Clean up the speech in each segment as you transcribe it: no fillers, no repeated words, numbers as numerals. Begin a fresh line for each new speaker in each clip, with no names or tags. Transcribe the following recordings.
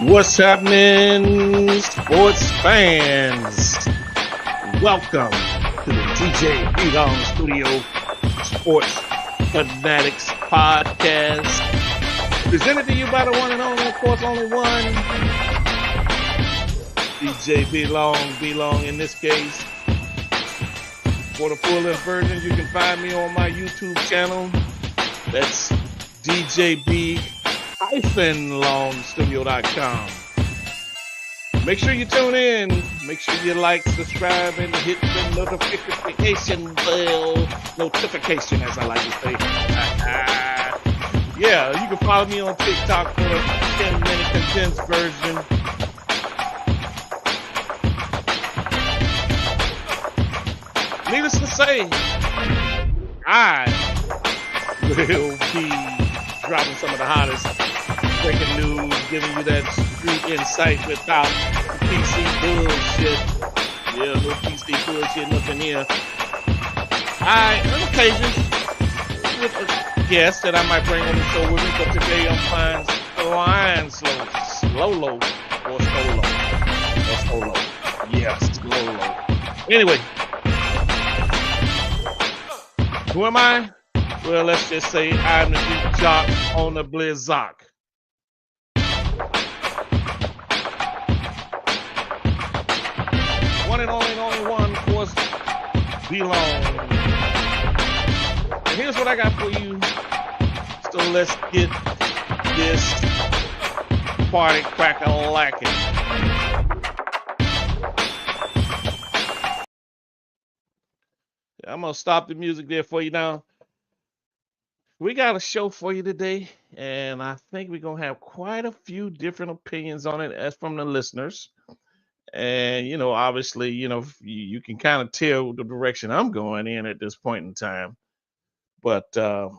What's happening, sports fans? Welcome to the DJ Long Studio Sports Fanatics Podcast. Presented to you by the one and only, of course, only one. DJ B Long in this case. For the full-length version, you can find me on my YouTube channel. That's DJB-longstudio.com. Make sure you tune in. Make sure you like, subscribe, and hit the notification bell. Notification, as I like to say. Yeah, you can follow me on TikTok for the 10-minute condensed version. Needless to say, I will be dropping some of the hottest breaking news, giving you that street insight without PC bullshit. Yeah, no PC bullshit, nothing here. On occasions, with a guest that I might bring on the show with me, but today I'm flying solo. Yes, solo. Anyway, who am I? Well, let's just say I'm the Duke Jock on the Blizzak. One and only one, of course, B-Long. And here's what I got for you. So let's get this party crack-a-lacking. I'm going to stop the music there for you now. We got a show for you today, and I think we're going to have quite a few different opinions on it as from the listeners. And, obviously, you can kind of tell the direction I'm going in at this point in time. But the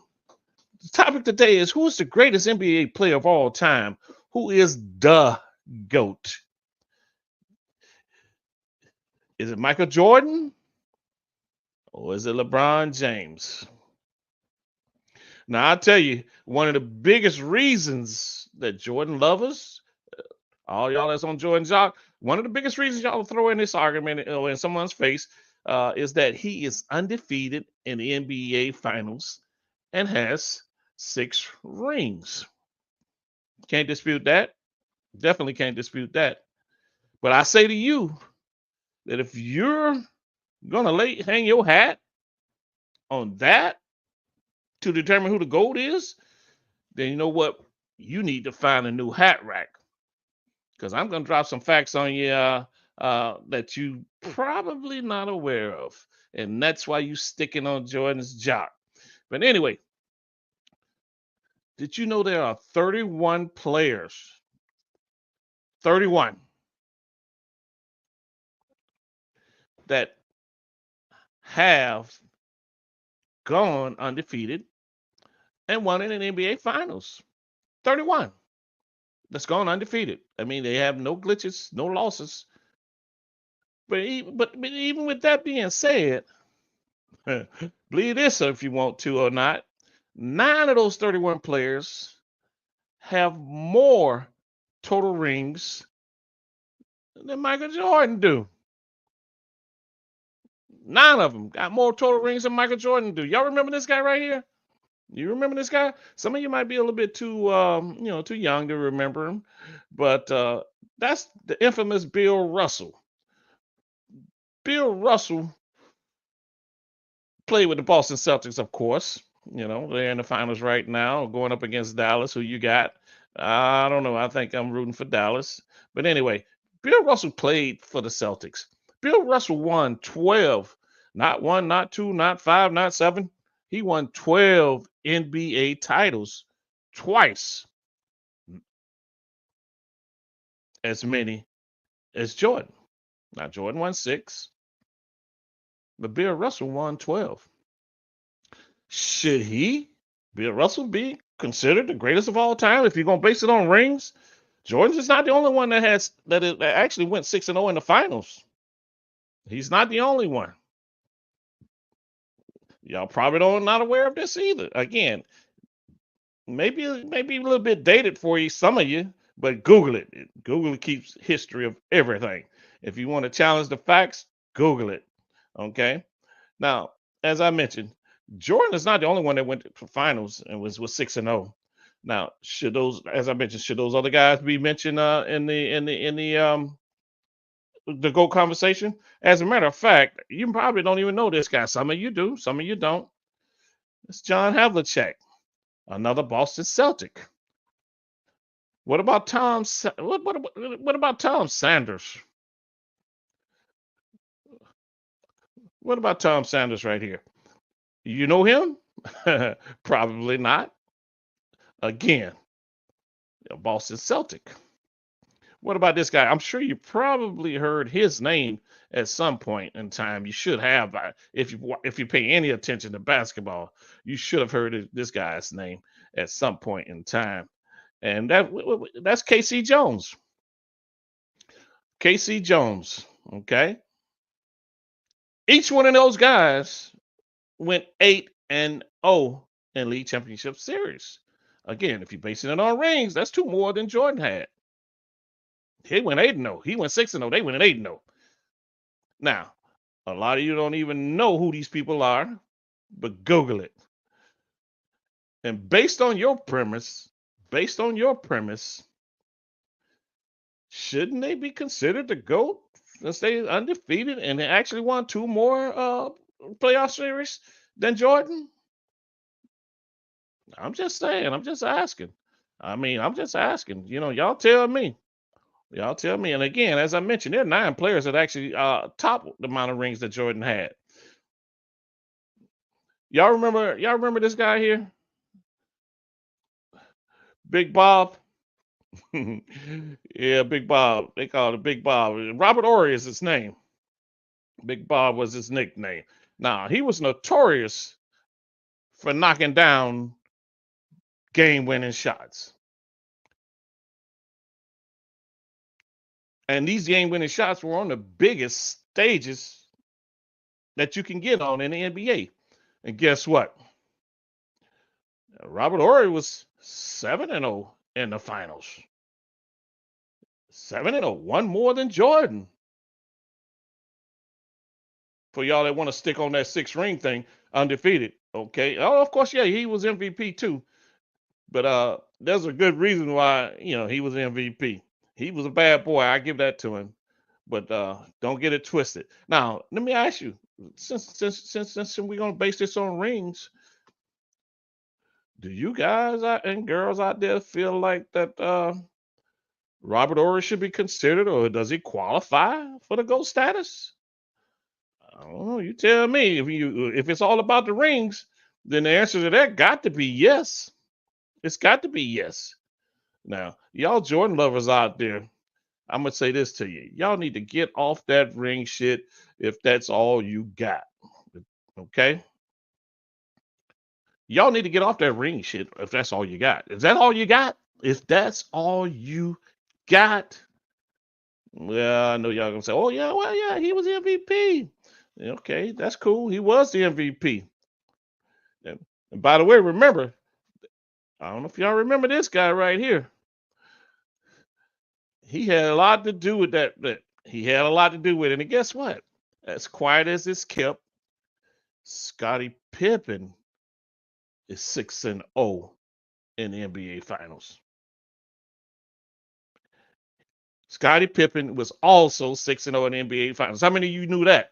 topic today is, who is the greatest NBA player of all time? Who is the GOAT? Is it Michael Jordan? Or is it LeBron James? Now, I'll tell you, one of the biggest reasons that Jordan lovers, all y'all that's on Jordan Jock, one of the biggest reasons y'all throw in this argument in someone's face is that he is undefeated in the NBA Finals and has 6 rings. Can't dispute that. Definitely can't dispute that. But I say to you that if you're going to hang your hat on that to determine who the GOAT is, then you know what? You need to find a new hat rack. Because I'm going to drop some facts on you that you probably not aware of. And that's why you sticking on Jordan's jock. But anyway, did you know there are 31 players? 31 that have gone undefeated and won in an NBA Finals. 31 that's gone undefeated. I mean, they have no glitches, no losses. But even with that being said, believe this if you want to or not, 9 of those 31 players have more total rings than Michael Jordan do. 9 of them got more total rings than Michael Jordan do. Y'all remember this guy right here? You remember this guy? Some of you might be a little bit too young to remember him, but that's the infamous Bill Russell. Bill Russell played with the Boston Celtics, of course. They're in the finals right now, going up against Dallas. Who you got? I don't know. I think I'm rooting for Dallas. But anyway, Bill Russell played for the Celtics. Bill Russell won 12, not 1, not 2, not 5, not 7. He won 12 NBA titles, twice as many as Jordan. Now, Jordan won 6, but Bill Russell won 12. Should Bill Russell, be considered the greatest of all time if you're going to base it on rings? Jordan's is not the only one that actually went 6-0 in the finals. He's not the only one. Y'all probably not aware of this either. Again, maybe a little bit dated for you, some of you, But Google it. Google keeps history of everything. If you want to challenge the facts, Google it. Okay. Now, as I mentioned, Jordan is not the only one that went to finals and was 6-0. Now, should those, as I mentioned, should those other guys be mentioned in the GOAT conversation? As a matter of fact, you probably don't even know this guy. Some of you do, some of you don't. It's John Havlicek, another Boston Celtic. What about what about Tom Sanders? What about Tom Sanders right here? You know him? Probably not. Again, a Boston Celtic. What about this guy? I'm sure you probably heard his name at some point in time. You should have, if you pay any attention to basketball, you should have heard this guy's name at some point in time, and that's K.C. Jones. K.C. Jones. Okay, each one of those guys went 8-0 in league championship series. Again, if you're basing it on rings, that's two more than Jordan had. He went 8-0. He went 6-0. They went 8-0. Now, a lot of you don't even know who these people are, but Google it. And based on your premise, shouldn't they be considered the GOAT since they undefeated and they actually won two more playoff series than Jordan? I'm just saying. I'm just asking. I'm just asking. Y'all tell me. Y'all tell me. And again, as I mentioned, there are 9 players that actually top the amount of rings that Jordan had. Y'all remember this guy here? Big Bob. Yeah, Big Bob. They call it Big Bob. Robert Horry is his name. Big Bob was his nickname. Now, he was notorious for knocking down game-winning shots. And these game-winning shots were on the biggest stages that you can get on in the NBA. And guess what? Robert Horry was 7-0 in the finals. 7-0, one more than Jordan. For y'all that want to stick on that 6-ring thing, undefeated. Okay. Oh, of course, yeah, he was MVP too. But there's a good reason why, he was MVP. He was a bad boy. I give that to him. But don't get it twisted. Now, let me ask you, since we're gonna base this on rings, do you guys and girls out there feel like that Robert Horry should be considered, or does he qualify for the GOAT status? I don't know. You tell me. If it's all about the rings, then the answer to that got to be yes. It's got to be yes. Now, y'all Jordan lovers out there, I'm gonna say this to you. Y'all need to get off that ring shit if that's all you got. Okay? Y'all need to get off that ring shit if that's all you got. Is that all you got? If that's all you got, well, I know y'all gonna say, "Oh yeah, well yeah, he was the MVP." Okay, that's cool. He was the MVP. And by the way, remember, I don't know if y'all remember this guy right here. He had a lot to do with that. He had a lot to do with it. And guess what? As quiet as it's kept, Scottie Pippen is 6-0 in the NBA Finals. Scottie Pippen was also 6-0 in the NBA Finals. How many of you knew that?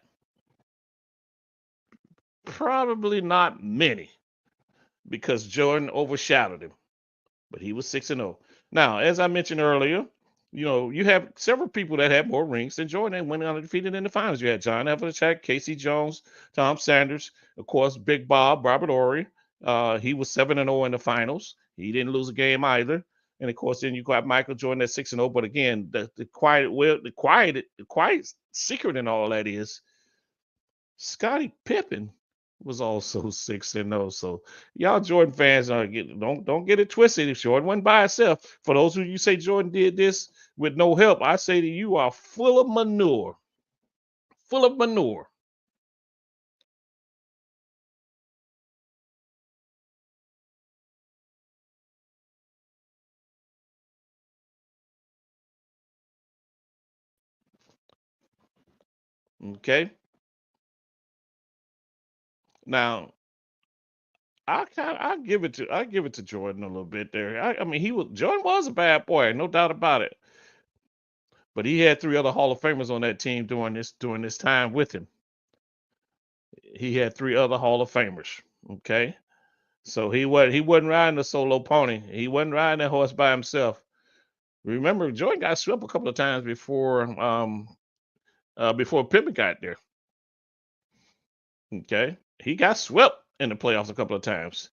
Probably not many, because Jordan overshadowed him. But he was 6-0. Now, as I mentioned earlier, you have several people that have more rings than Jordan and went undefeated in the finals. You had John Havlicek, K.C. Jones, Tom Sanders, of course, Big Bob, Robert Horry. He was 7-0 in the finals. He didn't lose a game either. And of course, then you got Michael Jordan at 6-0. But again, the quiet secret in all that is Scottie Pippen was also 6-0. So y'all Jordan fans don't get it twisted. If Jordan wasn't by himself, for those of you say Jordan did this with no help, I say to you are full of manure. Full of manure. Okay. Now, I give it to Jordan a little bit there. I mean, Jordan was a bad boy, no doubt about it. But he had three other Hall of Famers on that team during this time with him. He had three other Hall of Famers. Okay. So he wasn't riding a solo pony. He wasn't riding that horse by himself. Remember, Jordan got swept a couple of times before Pippen got there. Okay, he got swept in the playoffs a couple of times,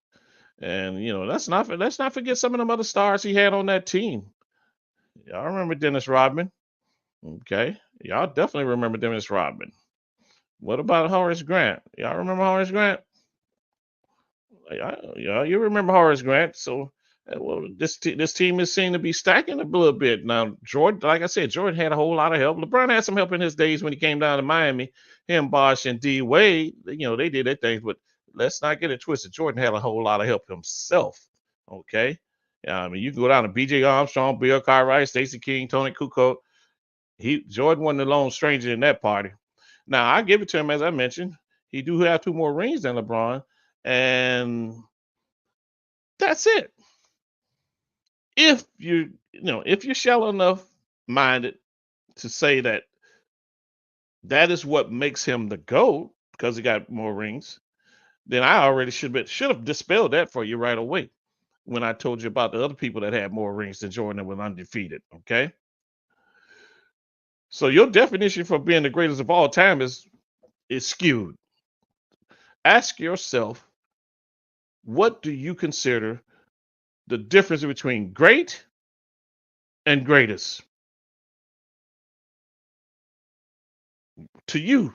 and let's not forget some of them other stars he had on that team. Y'all remember Dennis Rodman? Okay, y'all definitely remember Dennis Rodman. What about Horace Grant? Y'all remember Horace Grant? Yeah, you remember Horace Grant. So, well, this team is seen to be stacking a little bit now. Jordan, like I said, Jordan had a whole lot of help. LeBron had some help in his days when he came down to Miami. Him, Bosh, and D Wade, they did their things, but let's not get it twisted. Jordan had a whole lot of help himself. Okay, I mean, you can go down to B.J. Armstrong, Bill Cartwright, Stacey King, Tony Kukoc. Jordan wasn't the lone stranger in that party. Now I give it to him, as I mentioned, he do have two more rings than LeBron, and that's it. If you're shallow enough minded to say that is what makes him the GOAT because he got more rings, then I already should have dispelled that for you right away when I told you about the other people that had more rings than Jordan and were undefeated. Okay. So your definition for being the greatest of all time is skewed. Ask yourself, what do you consider the difference between great and greatest to you?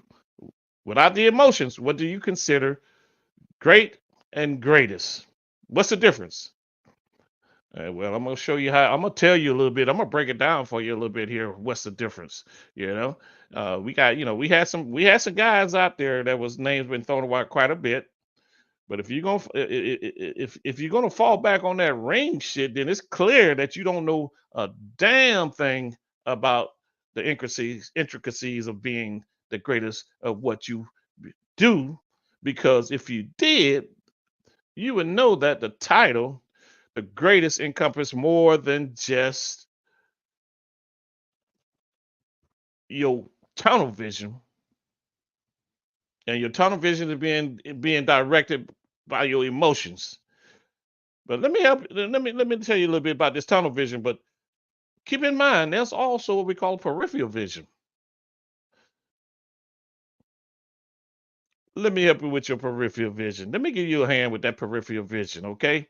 Without the emotions, what do you consider great and greatest? What's the difference? Well, I'm gonna show you how. I'm gonna tell you a little bit. I'm gonna break it down for you a little bit here. What's the difference? We got. We had some guys out there that was names been thrown away quite a bit. But if you're gonna fall back on that ring shit, then it's clear that you don't know a damn thing about the intricacies of being the greatest of what you do. Because if you did, you would know that the title, the greatest, encompass more than just your tunnel vision, and your tunnel vision is being directed by your emotions. But let me help. Let me tell you a little bit about this tunnel vision. But keep in mind, there's also what we call peripheral vision. Let me help you with your peripheral vision. Let me give you a hand with that peripheral vision, okay?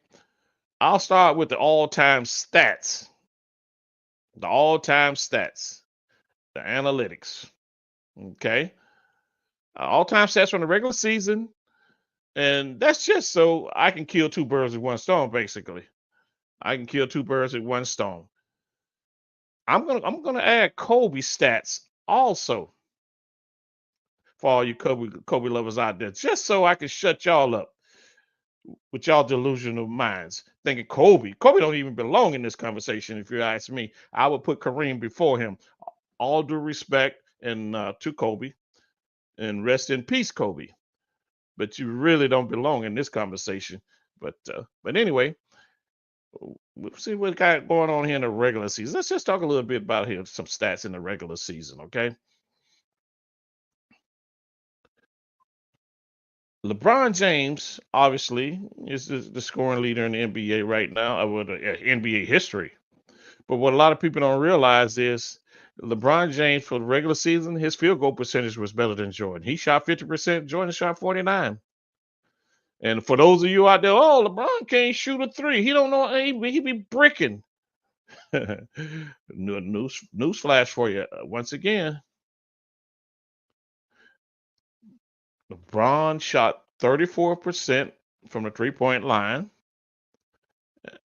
I'll start with the all-time stats. The all-time stats, the analytics. Okay. All-time stats from the regular season. And that's just so I can kill two birds with one stone, basically. I can kill two birds with one stone. I'm gonna add Kobe stats also for all you Kobe lovers out there, just so I can shut y'all up with y'all delusional minds, thinking Kobe. Kobe don't even belong in this conversation. If you ask me, I would put Kareem before him. All due respect and to Kobe, and rest in peace, Kobe. But you really don't belong in this conversation. But anyway, we'll see what got going on here in the regular season. Let's just talk a little bit about here some stats in the regular season, okay? LeBron James obviously is the scoring leader in the NBA right now, with NBA history. But what a lot of people don't realize is LeBron James for the regular season, his field goal percentage was better than Jordan. He shot 50%, Jordan shot 49. And for those of you out there, oh, LeBron can't shoot a three. He don't know. He be bricking. News flash for you. Once again, LeBron shot 34% from the 3-point line,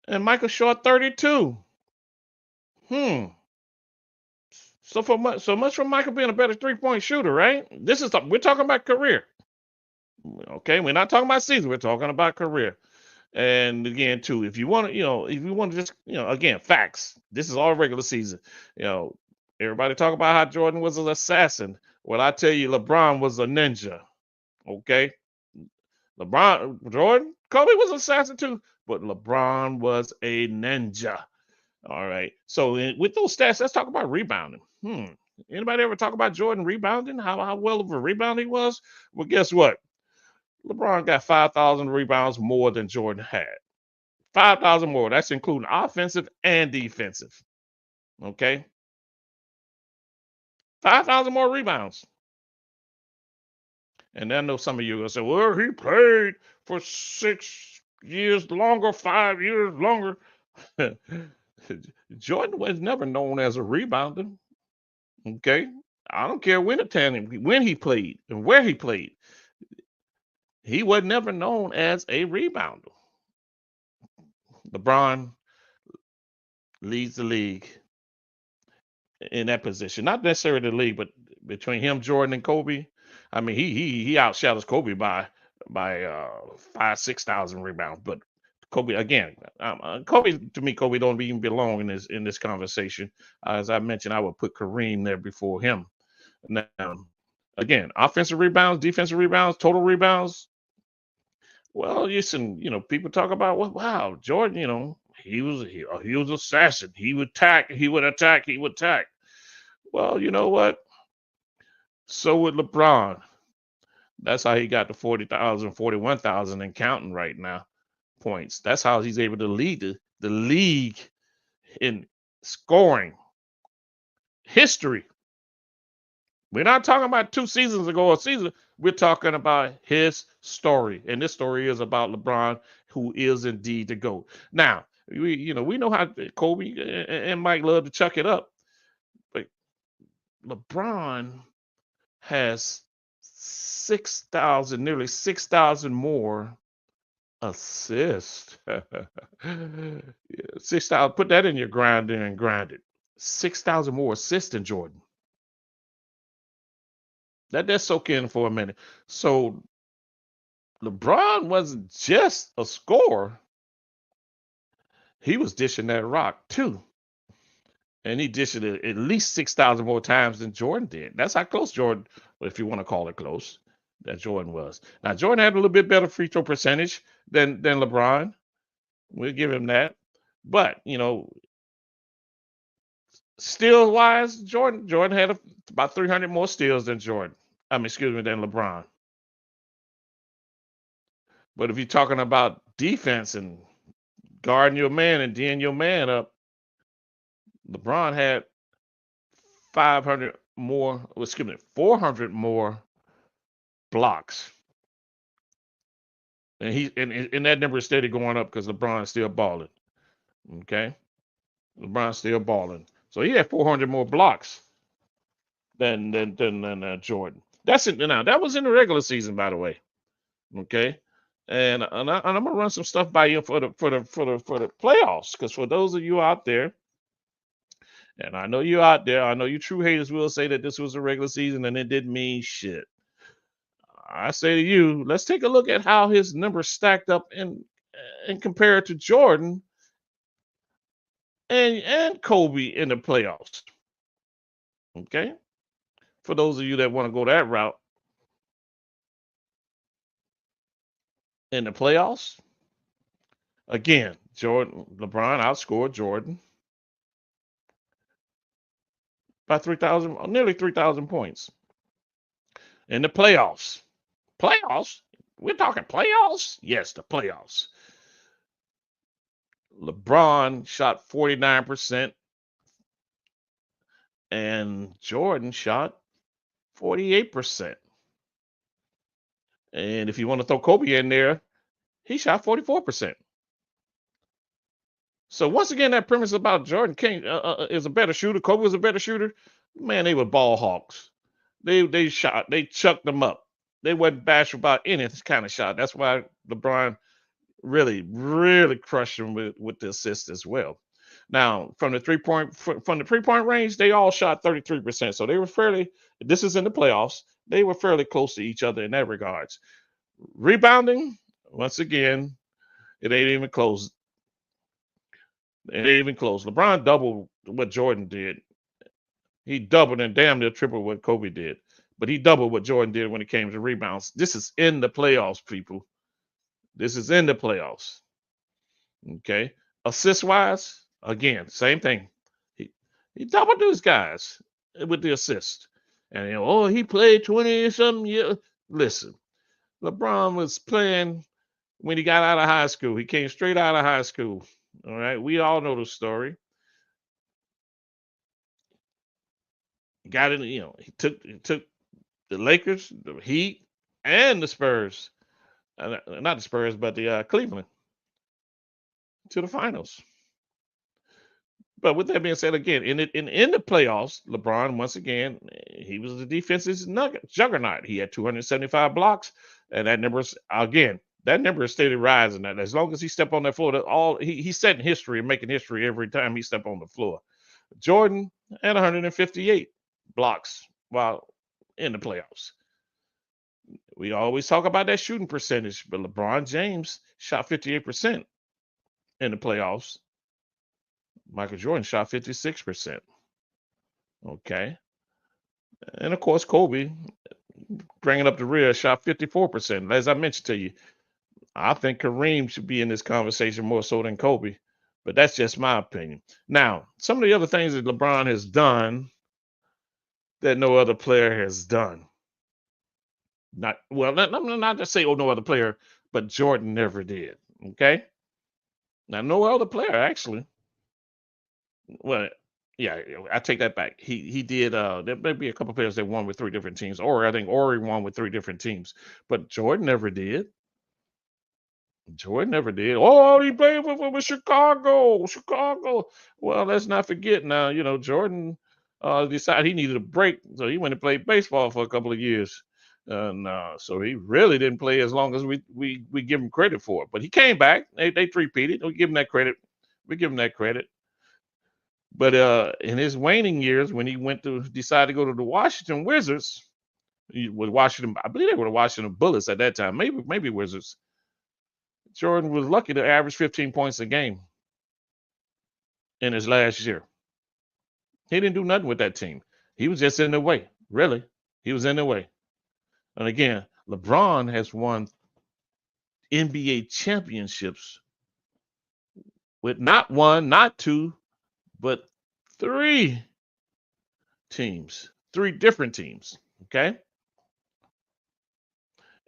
and Michael shot 32. So much for Michael being a better 3-point shooter, right? We're talking about career. Okay, we're not talking about season. We're talking about career. And again, too, if you want to just, again, facts. This is all regular season. Everybody talk about how Jordan was an assassin. Well, I tell you, LeBron was a ninja. Okay, Jordan, Kobe was an assassin too, but LeBron was a ninja. All right. So with those stats, let's talk about rebounding. Anybody ever talk about Jordan rebounding? How well of a rebounder he was? Well, guess what? LeBron got 5,000 rebounds more than Jordan had. 5,000 more. That's including offensive and defensive. Okay. 5,000 more rebounds. And I know some of you are going to say, well, he played for 6 years longer, 5 years longer. Jordan was never known as a rebounder. Okay. I don't care when he played and where he played. He was never known as a rebounder. LeBron leads the league in that position. Not necessarily the league, but between him, Jordan, and Kobe. I mean, he outshadows Kobe by 5,000-6,000 rebounds. But Kobe again, Kobe to me, Kobe don't even belong in this conversation. As I mentioned, I would put Kareem there before him. Now, again, offensive rebounds, defensive rebounds, total rebounds. Well, people talk about, well, wow, Jordan, he was assassin. He would attack, he would attack, he would attack. Well, you know what? So would LeBron. That's how he got to 40,000, 41,000 and counting right now points. That's how he's able to lead the league in scoring history. We're not talking about 2 seasons ago or season. We're talking about his story. And this story is about LeBron, who is indeed the GOAT. Now, we know how Kobe and Mike love to chuck it up. But LeBron has nearly 6,000 more assists. 6,000. Put that in your grinder and grind it. 6,000 more assists than Jordan. Let that soak in for a minute. So LeBron wasn't just a scorer. He was dishing that rock too. And he dished it at least 6,000 more times than Jordan did. That's how close Jordan, if you want to call it close, that Jordan was. Now, Jordan had a little bit better free throw percentage than LeBron. We'll give him that. But, steal wise, Jordan had about 300 more steals than than LeBron. But if you're talking about defense and guarding your man and D'ing your man up, LeBron had 400 more blocks. And that number is steady going up because LeBron is still balling. Okay? LeBron's still balling. So he had 400 more blocks than Jordan. That's it. Now that was in the regular season, by the way. Okay? And I'm gonna run some stuff by you for the playoffs, because for those of you out there, and I know you out there, I know you true haters will say that this was a regular season and it didn't mean shit. I say to you, let's take a look at how his numbers stacked up and compared to Jordan and Kobe in the playoffs. Okay? For those of you that want to go that route. In the playoffs, again, LeBron outscored Jordan by nearly 3,000 points. In the playoffs. Playoffs? We're talking playoffs? Yes, the playoffs. LeBron shot 49% and Jordan shot 48%. And if you want to throw Kobe in there, he shot 44%. So once again, that premise about Jordan King is a better shooter, Kobe was a better shooter. Man, they were ball hawks. They chucked them up. They wasn't bashful about any kind of shot. That's why LeBron really, really crushed him with the assist as well. Now, from the 3-point range, they all shot 33%. So they were this is in the playoffs, they were fairly close to each other in that regards. Rebounding, once again, it ain't even close. It ain't even close. LeBron doubled what Jordan did. He doubled and damn near tripled what Kobe did. but he doubled what Jordan did when it came to rebounds. This is in the playoffs, people. This is in the playoffs. Okay. Assist wise, again, same thing. He he doubled those guys with the assist. And he played 20 something years. Listen, LeBron was playing when he got out of high school. He came straight out of high school. All right. We all know the story. He got it, he took the Lakers, the Heat, and the Spurs. Not the Spurs, but the Cleveland to the finals. But with that being said, again, in the playoffs, LeBron once again he was the defensive juggernaut. He had 275 blocks, and that number is again that number is steady rising. That as long as he stepped on that floor, he's setting history and making history every time he stepped on the floor. Jordan had 158 blocks while in the playoffs. We always talk about that shooting percentage, but LeBron James shot 58% in the playoffs. Michael Jordan shot 56%. Okay. And of course, Kobe, bringing up the rear, shot 54%. As I mentioned to you, I think Kareem should be in this conversation more so than Kobe, but that's just my opinion. Now, some of the other things that LeBron has done that no other player has done. Not to say no other player, but Jordan never did. Okay. Now, no other player actually. Well, yeah, I take that back. He did. There may be a couple players that won with 3 different teams, or I think Ori won with 3 different teams, but Jordan never did. Jordan never did. Oh, he played with Chicago. Chicago. Well, let's not forget now. Jordan decided he needed a break, so he went and played baseball for a couple of years. And so he really didn't play as long as we give him credit for it. But he came back. They three-peated. We give him that credit. We give him that credit. But in his waning years, when he decided to go to the Washington Wizards, with Washington, I believe they were the Washington Bullets at that time, maybe Wizards. Jordan was lucky to average 15 points a game in his last year. He didn't do nothing with that team. He was just in the way. Really, he was in the way. And again, LeBron has won NBA championships with not 1, not 2, but 3 teams, 3 different teams. Okay.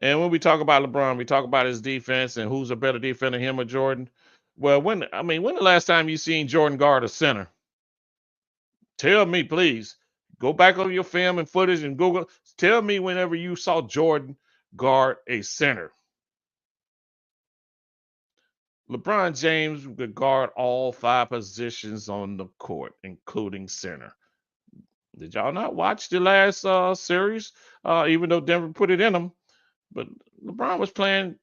And when we talk about LeBron, we talk about his defense and who's a better defender, him or Jordan. Well, when the last time you seen Jordan guard a center? Tell me, please. Go back over your film and footage and Google. Tell me whenever you saw Jordan guard a center. LeBron James could guard all 5 positions on the court, including center. Did y'all not watch the last series? Even though Denver put it in them, but LeBron was playing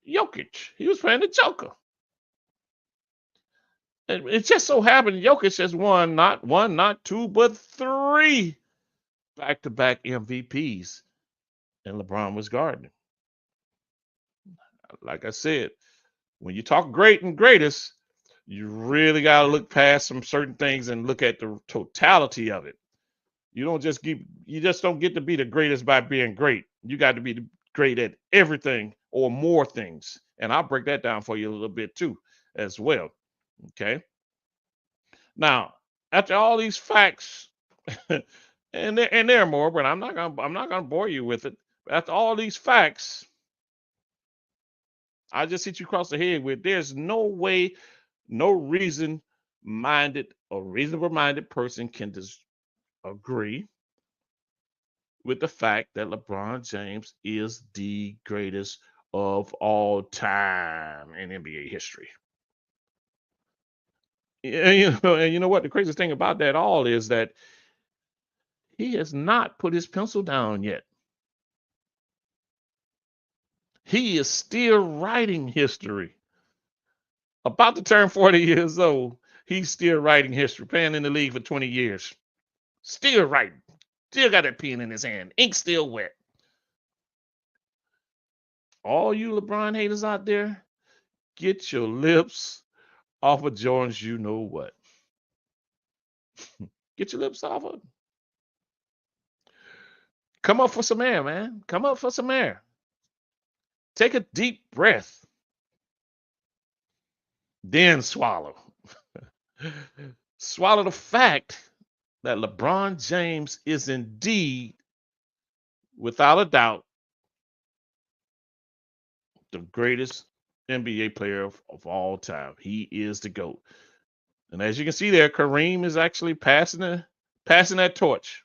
Jokic. He was playing the Joker. And it just so happened Jokic has won not 1, not 2, but 3 back-to-back MVPs, and LeBron was guarding. Like I said, when you talk great and greatest, you really got to look past some certain things and look at the totality of it. You just don't get to be the greatest by being great. You got to be great at everything or more things. And I'll break that down for you a little bit too, as well. Okay. Now, after all these facts, and there are more, but I'm not gonna bore you with it. After all these facts, I just hit you across the head with there's no way, no reasonable minded person can agree with the fact that LeBron James is the greatest of all time in NBA history. And you know what? The craziest thing about that all is that he has not put his pencil down yet. He is still writing history. About to turn 40 years old, he's still writing history, playing in the league for 20 years. Still writing. Still got that pen in his hand. Ink still wet. All you LeBron haters out there, get your lips off of Jordan's you know what. Get your lips off of him. Come up for some air, man. Come up for some air. Take a deep breath, then swallow. Swallow the fact that LeBron James is indeed, without a doubt, the greatest NBA player of all time. He is the GOAT. And as you can see there, Kareem is actually passing that torch.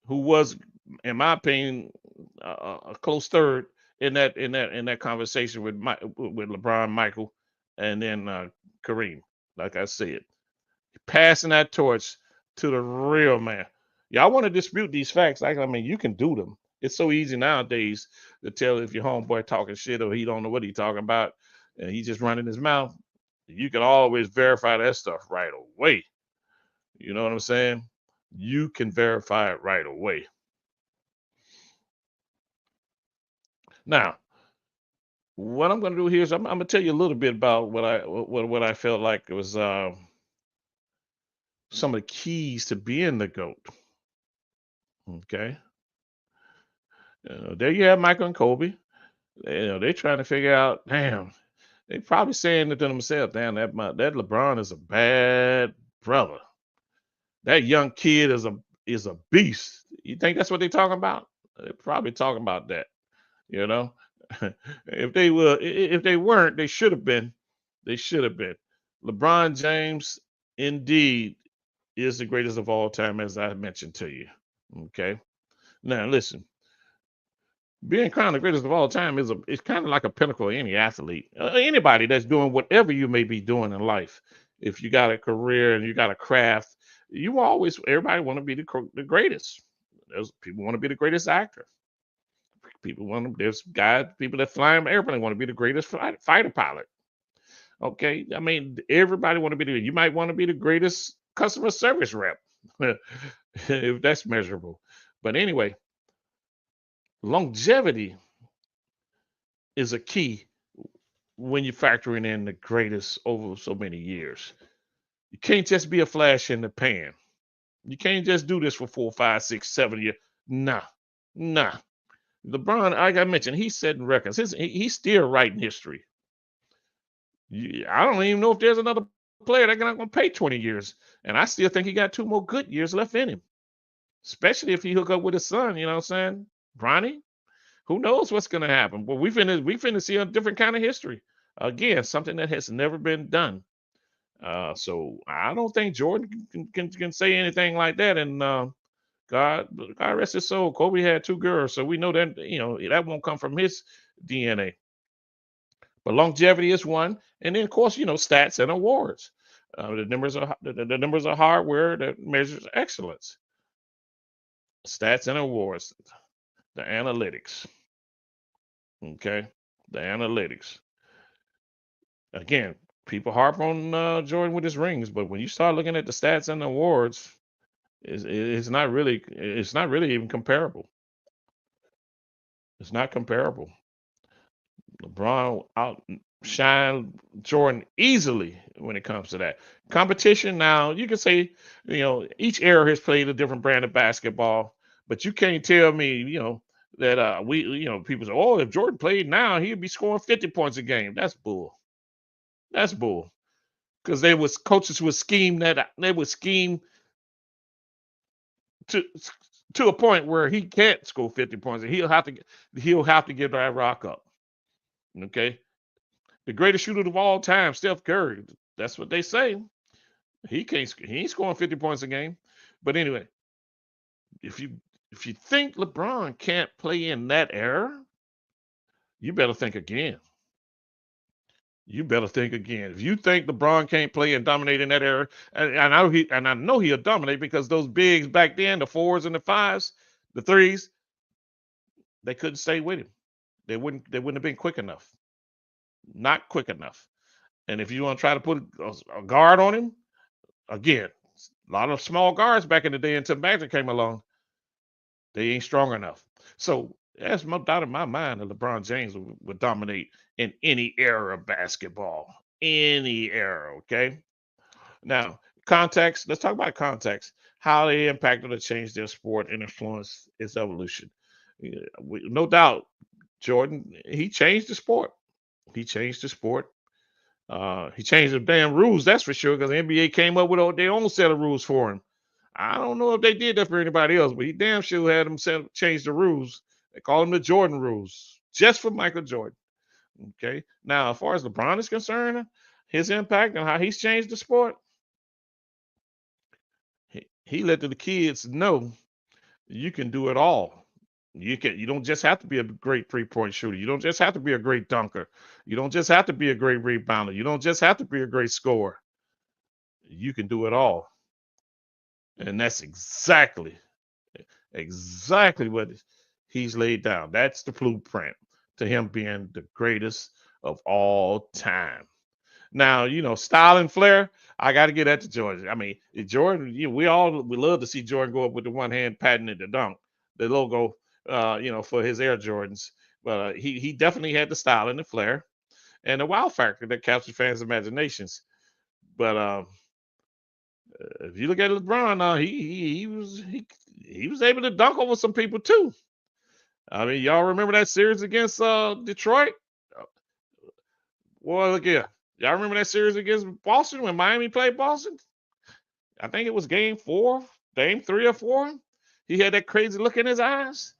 Who was, in my opinion, a close third in that conversation with LeBron, Michael, and then Kareem. Like I said, passing that torch to the real man. Y'all want to dispute these facts? I mean, you can do them. It's so easy nowadays to tell if your homeboy talking shit or he don't know what he talking about and he just running his mouth. You can always verify that stuff right away. You know what I'm saying? You can verify it right away. Now, what I'm going to do here is I'm going to tell you a little bit about what I felt like it was some of the keys to being the GOAT. Okay. There you have Michael and Kobe. They're trying to figure out, damn, they probably saying it to themselves, damn, that LeBron is a bad brother. That young kid is a beast. You think that's what they're talking about? They're probably talking about that. You know, if they weren't, they should have been. They should have been. LeBron James, indeed, is the greatest of all time, as I mentioned to you. Okay. Now listen, being crowned the greatest of all time it's kind of like a pinnacle of any athlete, anybody that's doing whatever you may be doing in life. If you got a career and you got a craft, everybody want to be the greatest. There's people want to be the greatest actor. There's people that fly an airplane want to be the greatest fighter pilot. Okay, I mean everybody want to be you might want to be the greatest customer service rep, if that's measurable. But anyway, longevity is a key when you're factoring in the greatest over so many years. You can't just be a flash in the pan. You can't just do this for 4, 5, 6, 7 years. Nah. LeBron, like I mentioned, he's setting records. He's still writing history. I don't even know if there's another player that's not going to pay 20 years. And I still think he got 2 more good years left in him. Especially if he hook up with his son, you know what I'm saying? Bronny, who knows what's going to happen? But we finna see a different kind of history. Again, something that has never been done. So I don't think Jordan can say anything like that. And God rest his soul. Kobe had 2 girls, so we know that that won't come from his DNA. But longevity is one, and then of course stats and awards. The numbers are hardware that measures excellence. Stats and awards, the analytics. Okay, the analytics. Again, people harp on Jordan with his rings, but when you start looking at the stats and the awards, it's not really even comparable. It's not comparable. LeBron outshine Jordan easily when it comes to that competition. Now you can say each era has played a different brand of basketball, but you can't tell me that people say, oh, if Jordan played now he'd be scoring 50 points a game. That's bull. That's bull. Because coaches would scheme to a point where he can't score 50 points. He'll have to give that rock up. Okay. The greatest shooter of all time, Steph Curry. That's what they say. He ain't scoring 50 points a game. But anyway, if you think LeBron can't play in that era, you better think again. You better think again. If you think LeBron can't play and dominate in that era, and I know he'll dominate because those bigs back then, the 4s and the 5s, the 3s, they couldn't stay with him. They wouldn't have been quick enough. Not quick enough. And if you want to try to put a guard on him, again, a lot of small guards back in the day until Magic came along, they ain't strong enough. So there's no doubt in my mind that LeBron James would dominate in any era of basketball. Any era, okay? Now, context. Let's talk about context. How they impacted or changed their sport and influenced its evolution. No doubt, Jordan, he changed the sport. He changed the sport. He changed the damn rules, that's for sure, because the NBA came up with their own set of rules for him. I don't know if they did that for anybody else, but he damn sure had them change the rules. They call them the Jordan rules, just for Michael Jordan. Okay. Now, as far as LeBron is concerned, his impact and how he's changed the sport, he let the kids know you can do it all. You don't just have to be a great 3-point shooter. You don't just have to be a great dunker. You don't just have to be a great rebounder. You don't just have to be a great scorer. You can do it all. And that's exactly what he's laid down. That's the blueprint to him being the greatest of all time. Now, style and flair, I got to get that to Jordan. I mean, Jordan, we love to see Jordan go up with the one hand patting at the dunk, the logo, for his Air Jordans. But he definitely had the style and the flair and the wow factor that captured fans' imaginations. But if you look at LeBron, he was able to dunk over some people too. I mean, y'all remember that series against Detroit? Well, look here. Y'all remember that series against Boston when Miami played Boston? I think it was game 4, game 3 or 4. He had that crazy look in his eyes.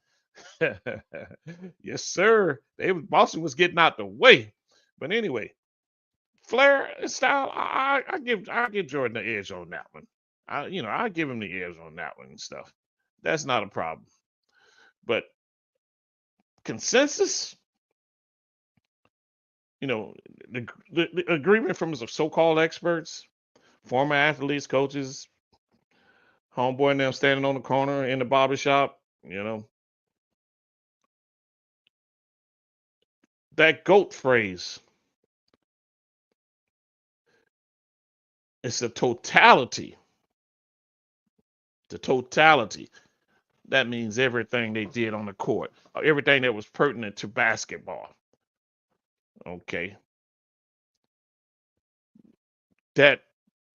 Yes, sir. Boston was getting out the way. But anyway, flair and style, I give Jordan the edge on that one. I give him the edge on that one and stuff. That's not a problem. But consensus, the agreement from the so-called experts, former athletes, coaches, homeboy and them standing on the corner in the barbershop, that GOAT phrase, it's the totality. The totality. That means everything they did on the court, everything that was pertinent to basketball. Okay. That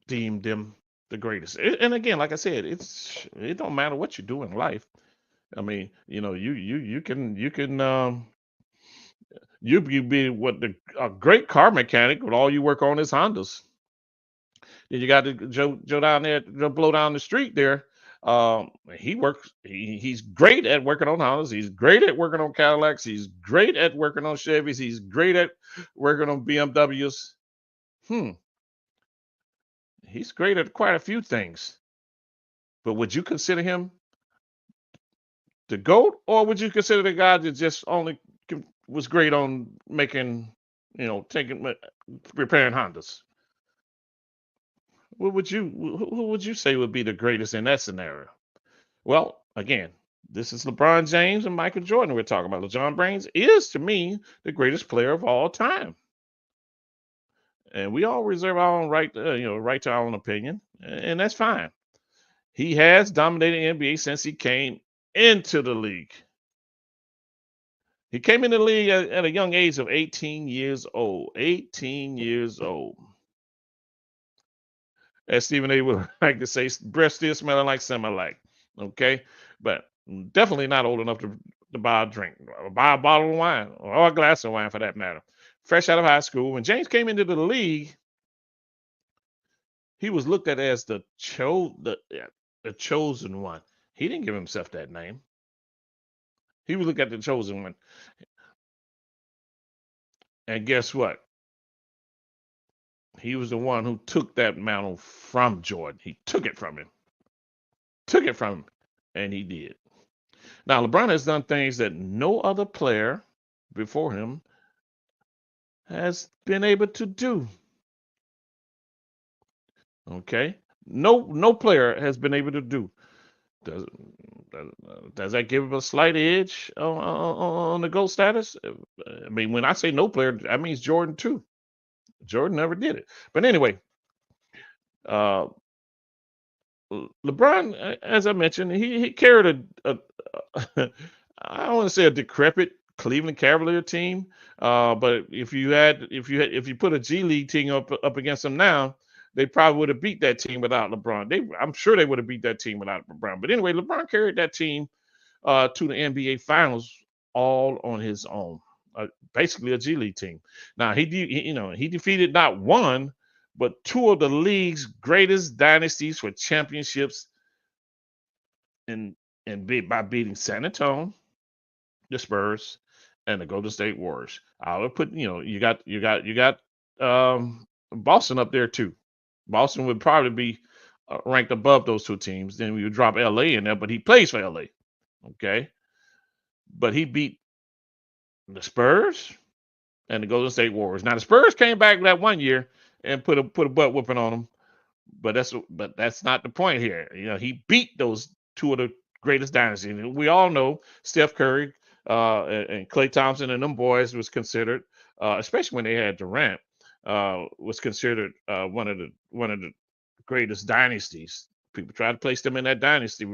deemed them the greatest. And again, like I said, it don't matter what you do in life. I mean, you can you be a great car mechanic, but all you work on is Hondas. Then you got Joe down there, Joe Blow down the street there. He's great at working on Hondas. He's great at working on Cadillacs. He's great at working on Chevys. He's great at working on BMWs. He's great at quite a few things. But would you consider him the GOAT, or would you consider the guy that just only was great on making, repairing Hondas? Who would you say would be the greatest in that scenario? Well, again, this is LeBron James and Michael Jordan we're talking about. LeBron James is, to me, the greatest player of all time. And we all reserve our own right to our own opinion, and that's fine. He has dominated the NBA since he came into the league. He came in the league at a young age of 18 years old. 18 years old. As Stephen A. would like to say, breath still smelling like Similac. Okay? But definitely not old enough to buy a drink, or buy a bottle of wine, or a glass of wine for that matter. Fresh out of high school. When James came into the league, he was looked at as the chosen one. He didn't give himself that name. He was looked at the chosen one. And guess what? He was the one who took that mantle from Jordan. He took it from him. And he did. Now, LeBron has done things that no other player before him has been able to do. Okay? No player has been able to do. Does that give him a slight edge on the GOAT status? I mean, when I say no player, that means Jordan too. Jordan never did it. But anyway, LeBron, as I mentioned, he carried I don't want to say a decrepit Cleveland Cavalier team, but if you put a G League team up against them now, they probably would have beat that team without LeBron. I'm sure they would have beat that team without LeBron. But anyway, LeBron carried that team to the NBA Finals all on his own. Basically a G League team. Now he defeated not one, but two of the league's greatest dynasties for championships, by beating San Antonio, the Spurs, and the Golden State Warriors. I would put, you got Boston up there too. Boston would probably be ranked above those two teams. Then we would drop LA in there, but he plays for LA. Okay. But he beat the Spurs and the Golden State Warriors. Now the Spurs came back that one year and put a butt whooping on them. But that's not the point here. He beat those two of the greatest dynasties. And we all know Steph Curry and Klay Thompson and them boys was considered, especially when they had Durant, was considered one of the greatest dynasties. People try to place them in that dynasty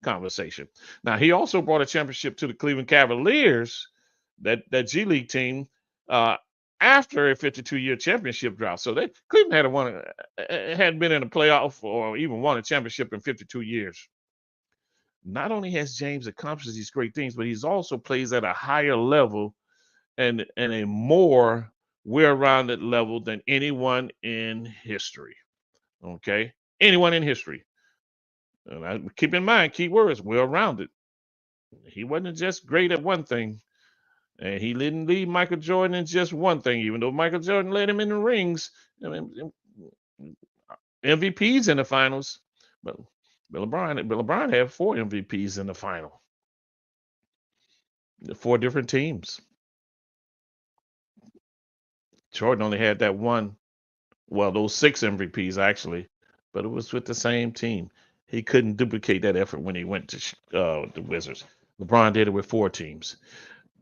conversation. Now he also brought a championship to the Cleveland Cavaliers, that G League team, after a 52-year championship drought. So Cleveland hadn't been in a playoff or even won a championship in 52 years. Not only has James accomplished these great things, but he's also plays at a higher level and a more well-rounded level than anyone in history. Okay? Anyone in history. And keep in mind, key words, well-rounded. He wasn't just great at one thing. And he didn't lead Michael Jordan in just one thing, even though Michael Jordan led him in the rings. MVPs in the finals. But LeBron had 4 MVPs in the final. 4 different teams. Jordan only had that one. Well, those 6 MVPs actually, but it was with the same team. He couldn't duplicate that effort when he went to the Wizards. LeBron did it with 4 teams.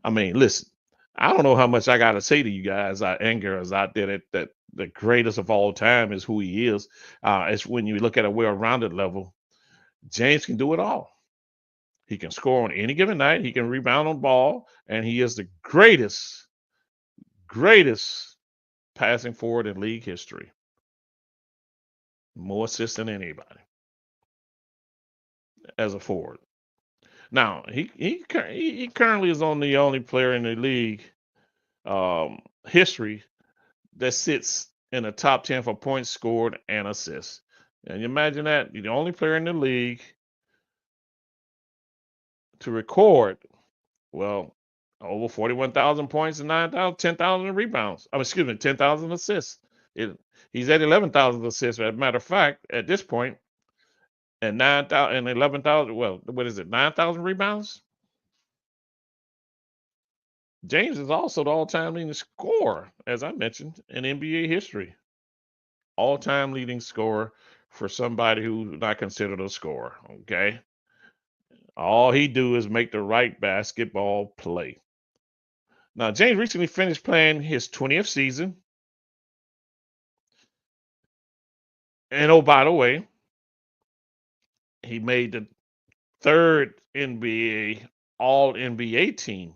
I mean, listen, I don't know how much I got to say to you guys, angers out there, that the greatest of all time is who he is. It's when you look at a well-rounded level, James can do it all. He can score on any given night. He can rebound on ball, and he is the greatest passing forward in league history. More assists than anybody as a forward. Now, he currently is the only player in the league history that sits in the top 10 for points scored and assists. And you imagine that, you're the only player in the league to record, over 41,000 points and 10,000 rebounds. 10,000 assists. He's at 11,000 assists. As a matter of fact, at this point, and 9,000 and 11,000. Well, what is it? 9,000 rebounds. James is also the all-time leading scorer, as I mentioned, in NBA history. All-time leading scorer for somebody who's not considered a scorer. Okay, all he do is make the right basketball play. Now, James recently finished playing his 20th season, and oh, by the way, he made the 3rd NBA All-NBA team.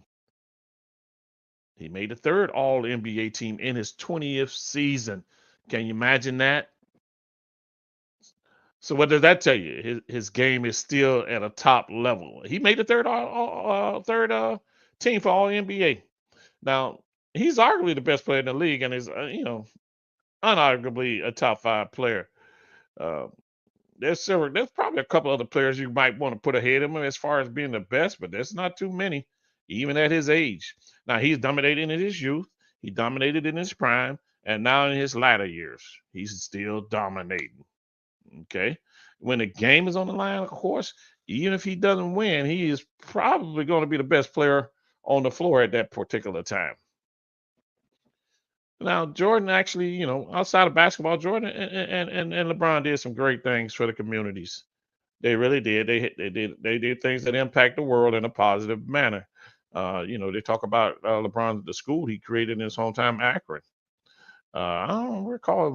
He made the 3rd All-NBA team in his 20th season. Can you imagine that? So what does that tell you? His game is still at a top level. He made the 3rd team for All-NBA. Now, he's arguably the best player in the league, and is unarguably a top 5 player. There's probably a couple other players you might want to put ahead of him as far as being the best, but there's not too many, even at his age. Now, he's dominated in his youth, he dominated in his prime, and now in his latter years, he's still dominating. Okay, when the game is on the line, of course, even if he doesn't win, he is probably going to be the best player on the floor at that particular time. Now, Jordan actually, outside of basketball, Jordan and LeBron did some great things for the communities. They really did. They did things that impact the world in a positive manner. They talk about LeBron, the school he created in his hometown, Akron. I don't recall.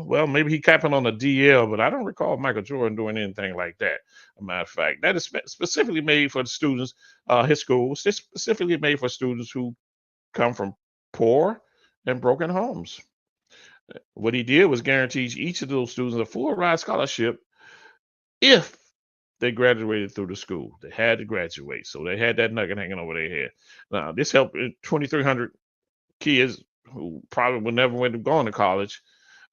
Well, maybe he capping on the DL, but I don't recall Michael Jordan doing anything like that. As a matter of fact, that is specifically made for the students. His school is specifically made for students who come from poor and broken homes. What he did was guarantee each of those students a full ride scholarship if they graduated through the school. They had to graduate, so they had that nugget hanging over their head. Now, this helped 2,300 kids who probably would never would have gone to college,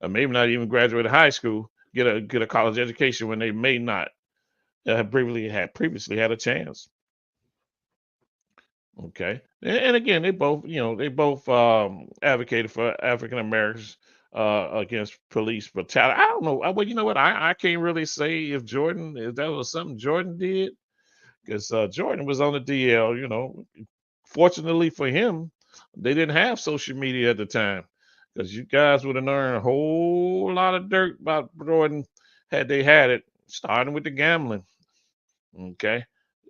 or maybe not even graduated high school, get a college education when they may not have previously had a chance. Okay, and again, they both advocated for African Americans against police brutality. I don't know. Well, you know what? I can't really say if that was something Jordan did, because Jordan was on the DL. Fortunately for him, they didn't have social media at the time, because you guys would have learned a whole lot of dirt about Jordan had they had it, starting with the gambling. Okay,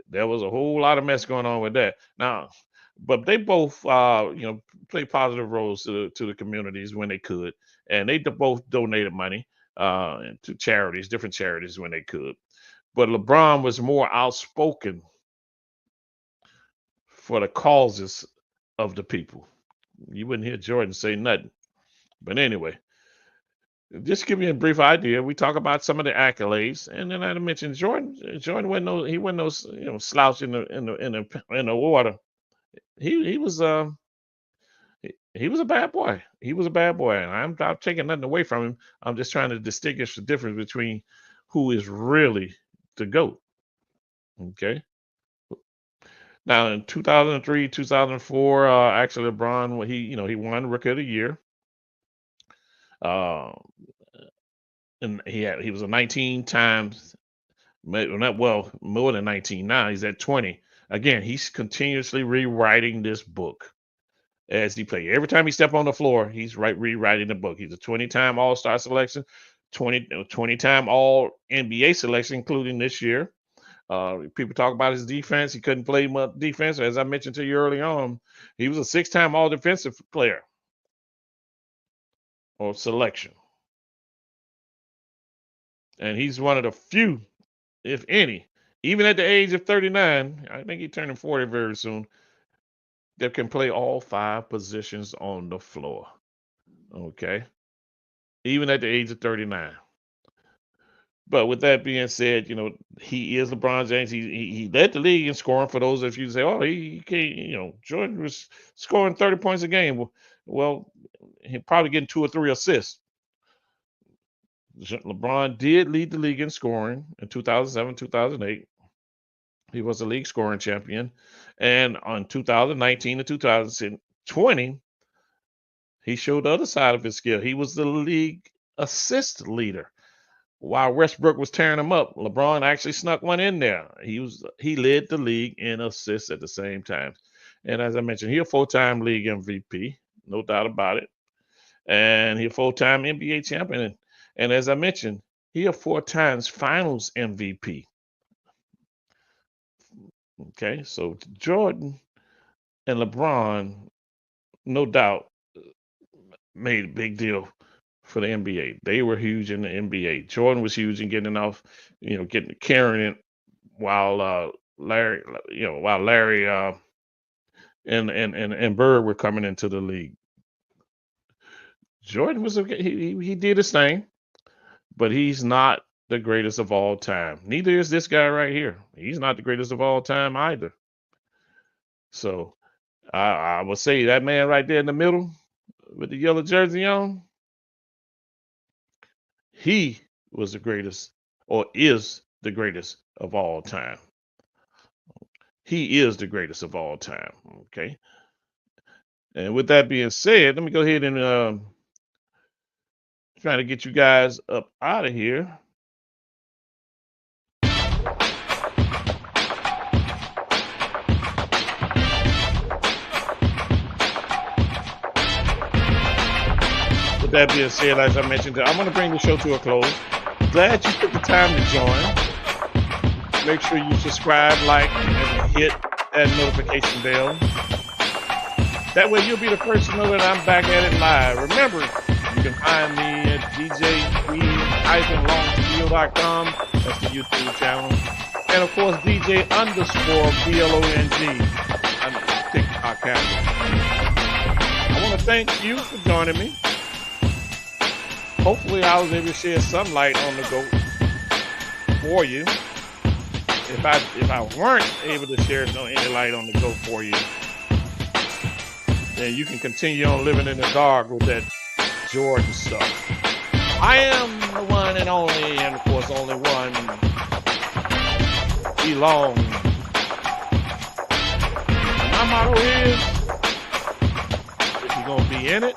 there was a whole lot of mess going on with that. Now, but they both, play positive roles to the communities when they could, and they both donated money to charities, different charities when they could. But LeBron was more outspoken for the causes of the people. You wouldn't hear Jordan say nothing. But anyway, just to give you a brief idea, we talk about some of the accolades, and then I mentioned Jordan. Jordan wasn't no slouch in the water. He was a bad boy. He was a bad boy, and I'm not taking nothing away from him. I'm just trying to distinguish the difference between who is really the GOAT. Okay. Now in 2003, 2004, actually LeBron, he won Rookie of the Year. And he was a 19 times, more than 19 now. He's at 20. Again, he's continuously rewriting this book as he plays. Every time he steps on the floor, he's rewriting the book. He's a 20-time All-Star selection, 20-time All NBA selection, including this year. People talk about his defense. He couldn't play much defense. As I mentioned to you early on, he was a 6-time All Defensive player or selection. And he's one of the few, if any, even at the age of 39, I think he's turning 40 very soon, that can play all 5 positions on the floor. Okay. Even at the age of 39. But with that being said, he is LeBron James. He led the league in scoring. For those of you who say, oh, he can't, Jordan was scoring 30 points a game. Well, he's probably getting 2 or 3 assists. LeBron did lead the league in scoring in 2007, 2008. He was a league scoring champion. And on 2019 to 2020, he showed the other side of his skill. He was the league assist leader. While Westbrook was tearing him up, LeBron actually snuck one in there. He led the league in assists at the same time. And as I mentioned, he's a 4-time league MVP, no doubt about it. And he's a 4-time NBA champion. And as I mentioned, he a 4 times Finals MVP. Okay, so Jordan and LeBron, no doubt, made a big deal for the NBA. They were huge in the NBA. Jordan was huge in getting off, carrying it, while Larry and Bird were coming into the league. Jordan was he did his thing, but he's not the greatest of all time. Neither is this guy right here. He's not the greatest of all time either. So I will say that man right there in the middle with the yellow jersey on, he was the greatest, or is the greatest of all time. He is the greatest of all time. Okay. And with that being said, let me go ahead and try to get you guys up out of here. With that being said, as I mentioned, I'm going to bring the show to a close. Glad you took the time to join. Make sure you subscribe, like, and hit that notification bell. That way you'll be the first to know that I'm back at it live. Remember, you can find me at dj-longfield.com. That's the YouTube channel. And of course, DJ_BLONG on the TikTok handle. I want to thank you for joining me. hopefully I was able to shed some light on the GOAT for you. If I weren't able to share any light on the GOAT for you, then you can continue on living in the dark with that Jordan stuff. I am the one and only, and of course only one, belong. My motto is, if you're gonna be in it,